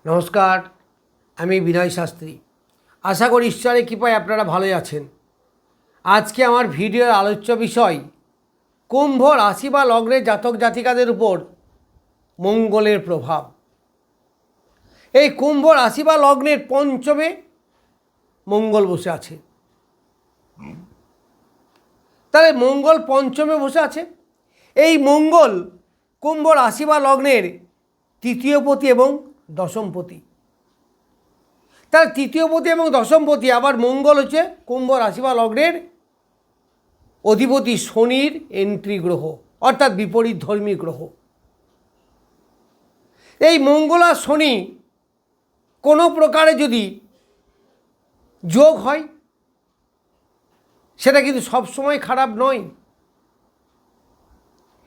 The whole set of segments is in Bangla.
নমস্কার, আমি বিনয় শাস্ত্রী। আশা করি ঈশ্বরের কৃপায় আপনারা ভালোই আছেন। আজকে আমার ভিডিওর আলোচ্য বিষয় কুম্ভ রাশি বা লগ্নের জাতক জাতিকাদের উপর মঙ্গলের প্রভাব। এই কুম্ভ রাশি বা লগ্নের পঞ্চমে মঙ্গল বসে আছে। তাহলে মঙ্গল পঞ্চমে বসে আছে। এই মঙ্গল কুম্ভ রাশি বা লগ্নের তৃতীয়পতি এবং দশমপতি। তার তৃতীয়পতি এবং দশমপতি, আবার মঙ্গল হচ্ছে কুম্ভ রাশি বা লগ্নের অধিপতি শনির এন্ট্রি গ্রহ, অর্থাৎ বিপরীত ধর্মী গ্রহ। এই মঙ্গল আর শনি কোনো প্রকারে যদি যোগ হয়, সেটা কিন্তু সবসময় খারাপ নয়।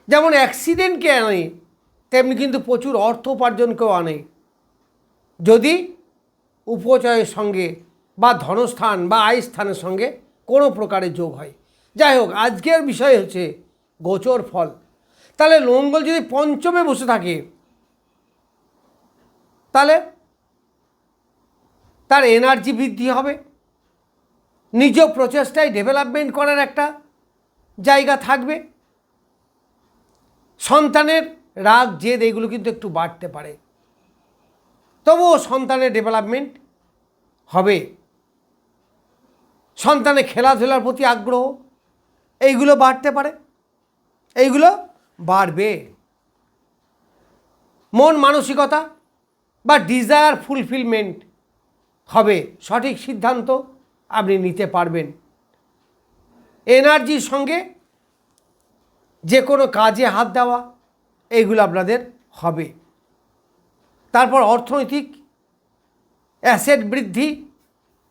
যেমন অ্যাক্সিডেন্টকে আনে, তেমনি কিন্তু প্রচুর অর্থ উপার্জনকেও আনে, যদি উপচয়ের সঙ্গে বা ধনস্থান বা আয় স্থানের সঙ্গে কোনো প্রকারের যোগ হয়। যাই হোক, আজকের বিষয় হচ্ছে গোচর ফল। তাহলে মঙ্গল যদি পঞ্চমে বসে থাকে, তাহলে তার এনার্জি বৃদ্ধি হবে, নিজ প্রচেষ্টায় ডেভেলপমেন্ট করার একটা জায়গা থাকবে। সন্তানের রাগ জেদ এগুলো কিন্তু একটু বাড়তে পারে, তবুও সন্তানের ডেভেলপমেন্ট হবে। সন্তানের খেলাধুলার প্রতি আগ্রহ এইগুলো বাড়তে পারে, এইগুলো বাড়বে। মন মানসিকতা বা ডিজায়ার ফুলফিলমেন্ট হবে, সঠিক সিদ্ধান্ত আপনি নিতে পারবেন। এনার্জির সঙ্গে যে কোনো কাজে হাত দেওয়া এইগুলো আপনাদের হবে। তারপর অর্থনৈতিক অ্যাসেট বৃদ্ধি,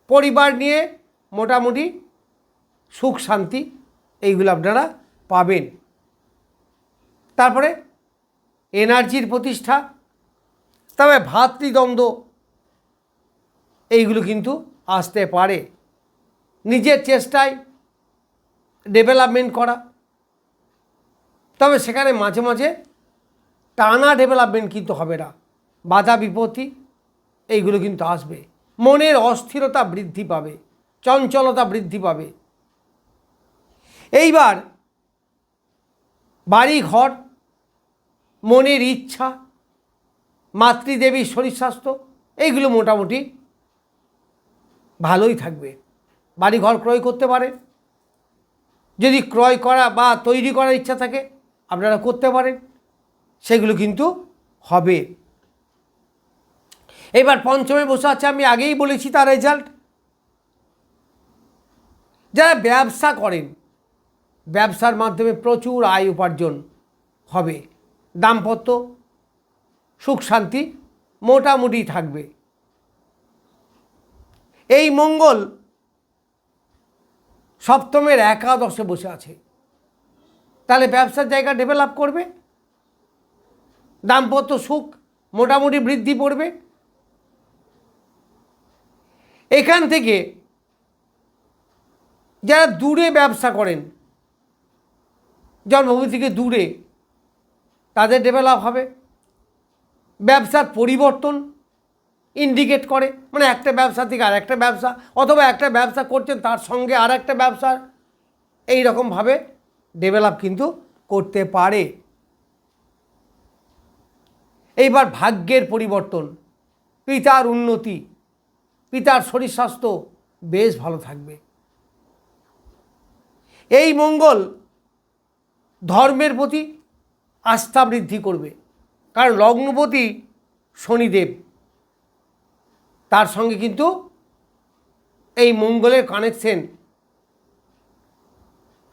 পরিবার নিয়ে মোটামুটি সুখ শান্তি এইগুলো আপনারা পাবেন। তারপরে এনার্জির প্রতিষ্ঠা, তবে ভাতৃদ্বন্দ্ব এইগুলো কিন্তু আসতে পারে। নিজের চেষ্টায় ডেভেলপমেন্ট করা, তবে সেখানে মাঝে মাঝে টানা ডেভেলপমেন্ট কিন্তু হবে না, বাধা বিপত্তি এইগুলো কিন্তু আসবে। মনের অস্থিরতা বৃদ্ধি পাবে, চঞ্চলতা বৃদ্ধি পাবে। এইবার বাড়ি ঘর, মনের ইচ্ছা, মাতৃদেবীর শরীর স্বাস্থ্য এইগুলো মোটামুটি ভালোই থাকবে। বাড়ি ঘর ক্রয় করতে পারে, যদি ক্রয় করা বা তৈরি করার ইচ্ছা থাকে আপনারা করতে পারেন, সেগুলো কিন্তু হবে। এবার পঞ্চমে বসে আছে, আমি আগেই বলেছি তার রেজাল্ট। যারা ব্যবসা করেন, ব্যবসার মাধ্যমে প্রচুর আয় উপার্জন হবে। দাম্পত্য সুখ শান্তি মোটামুটি থাকবে। এই মঙ্গল সপ্তমের একাদশে বসে আছে, তাহলে ব্যবসার জায়গা ডেভেলপ করবে, দাম্পত্য সুখ মোটামুটি বৃদ্ধি পড়বে। এখান থেকে যারা দূরে ব্যবসা করেন, জন্মভূমি থেকে দূরে, তাদের ডেভেলপ হবে। ব্যবসার পরিবর্তন ইন্ডিকেট করে, মানে একটা ব্যবসা থেকে আর একটা ব্যবসা, অথবা একটা ব্যবসা করছেন তার সঙ্গে আর একটা ব্যবসার এইরকমভাবে ডেভেলপ কিন্তু করতে পারে। এইবার ভাগ্যের পরিবর্তন, পিতার উন্নতি, পিতার শরীর স্বাস্থ্য বেশ ভালো থাকবে। এই মঙ্গল ধর্মের প্রতি আস্থা বৃদ্ধি করবে, কারণ লগ্নপতি শনিদেব, তার সঙ্গে কিন্তু এই মঙ্গলের কানেকশন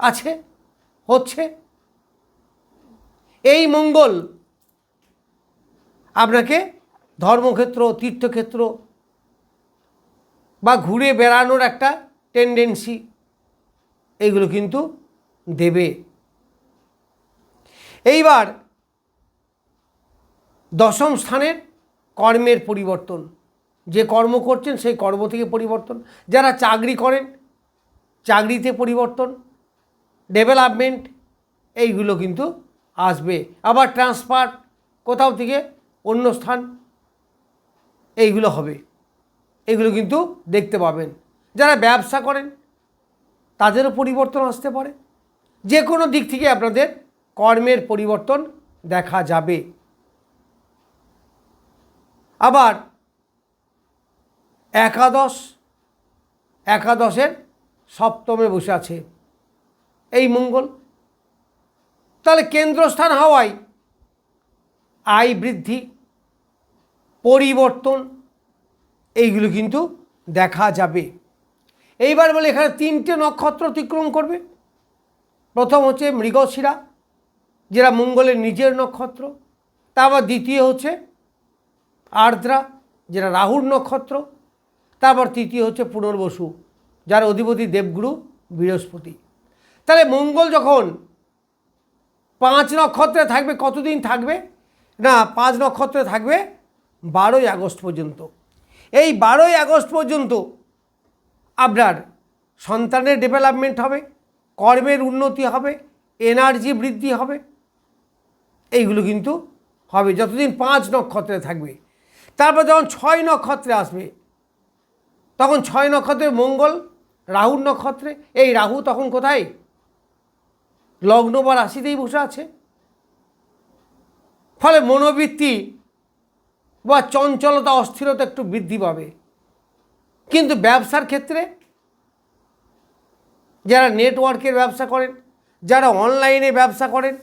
আছে, হচ্ছে। এই মঙ্গল আপনাকে ধর্মক্ষেত্র, তীর্থক্ষেত্র বা ঘুরে বেড়ানোর একটা টেন্ডেন্সি এইগুলো কিন্তু দেবে। এইবার দশম স্থানের কর্মের পরিবর্তন, যে কর্ম করছেন সেই কর্ম থেকে পরিবর্তন। যারা চাকরি করেন, চাকরিতে পরিবর্তন, ডেভেলপমেন্ট এইগুলো কিন্তু আসবে। আবার ট্রান্সফার, কোথাও থেকে অন্য স্থান, এইগুলো হবে, এগুলো কিন্তু দেখতে পাবেন। যারা ব্যবসা করেন তাদেরও পরিবর্তন আসতে পারে। যে কোনো দিক থেকে আপনাদের কর্মের পরিবর্তন দেখা যাবে। আবার একাদশের সপ্তমে বসে আছে এই মঙ্গল, তাহলে কেন্দ্রস্থান হওয়ায় আয় বৃদ্ধি, পরিবর্তন এইগুলো কিন্তু দেখা যাবে। এইবার বলে এখানে 3টে নক্ষত্র অতিক্রম করবে। প্রথম হচ্ছে মৃগশিরা, যেটা মঙ্গলের নিজের নক্ষত্র। তারপর দ্বিতীয় হচ্ছে আর্দ্রা, যেটা রাহুর নক্ষত্র। তারপর তৃতীয় হচ্ছে পুনর্বসু, যার অধিপতি দেবগুরু বৃহস্পতি। তাহলে মঙ্গল যখন 5 নক্ষত্রে থাকবে, কতদিন থাকবে না, 5 নক্ষত্রে থাকবে 12ই আগস্ট পর্যন্ত। এই 12ই আগস্ট পর্যন্ত আপনার সন্তানের ডেভেলপমেন্ট হবে, কর্মের উন্নতি হবে, এনার্জি বৃদ্ধি হবে, এইগুলো কিন্তু হবে যতদিন 5 নক্ষত্রে থাকবে। তারপর যখন 6 নক্ষত্রে আসবে, তখন 6 নক্ষত্রে মঙ্গল রাহুর নক্ষত্রে। এই রাহু তখন কোথায়, লগ্ন বা রাশিতেই বসে আছে। ফলে মনোবৃত্তি বা চঞ্চলতা, অস্থিরতা একটু বৃদ্ধি পাবে। কিন্তু ব্যবসার ক্ষেত্রে যারা নেটওয়ার্কের ব্যবসা করেন, যারা অনলাইনে ব্যবসা করেন,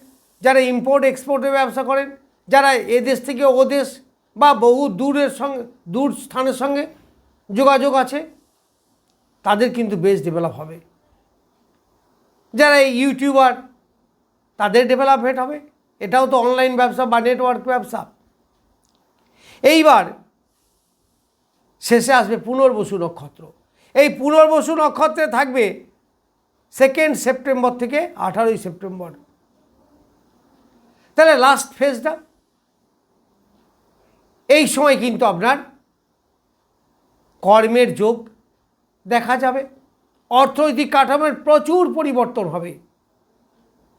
যারা ইম্পোর্ট এক্সপোর্টের ব্যবসা করেন, যারা এদেশ থেকে ওদেশ বা বহু দূর স্থানের সঙ্গে যোগাযোগ আছে, তাদের কিন্তু বেশ ডেভেলপ হবে। যারা ইউটিউবার, তাদের ডেভেলপমেন্ট হবে। এটাও তো অনলাইন ব্যবসা বা নেটওয়ার্ক ব্যবসা। এইবার শেষে আসবে পুনর্বসু নক্ষত্র। এই পুনর্বসু নক্ষত্রে থাকবে 2 সেপ্টেম্বর থেকে 18ই সেপ্টেম্বর। তাহলে লাস্ট ফেজটা, এই সময় কিন্তু আপনার কর্মের যোগ দেখা যাবে। অর্থনৈতিক কাঠামোর প্রচুর পরিবর্তন হবে,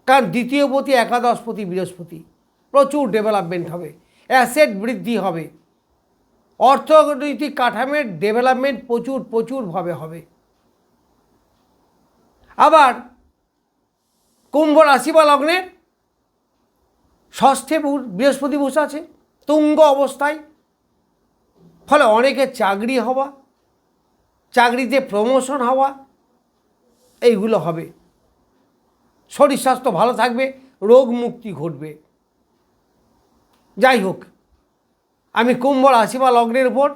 কারণ দ্বিতীয়পতি একাদশপতি বৃহস্পতি, প্রচুর ডেভেলপমেন্ট হবে, অ্যাসেট বৃদ্ধি হবে, অর্থনৈতিক কাঠামোর ডেভেলপমেন্ট প্রচুরভাবে হবে। আবার কুম্ভ রাশি বা লগ্নের ষষ্ঠে বৃহস্পতি বসে আছে তুঙ্গ অবস্থায়। ফলে অনেকের চাকরি হওয়া, চাকরিতে প্রমোশন হওয়া, এইগুলো হবে। শরীর স্বাস্থ্য ভালো থাকবে, রোগ মুক্তি ঘটবে। যাই হোক, আমি কুম্ভ রাশি বা লগ্নের উপর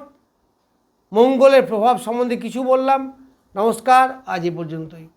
মঙ্গলের প্রভাব সম্বন্ধে কিছু বললাম। নমস্কার, আজ এ পর্যন্তই।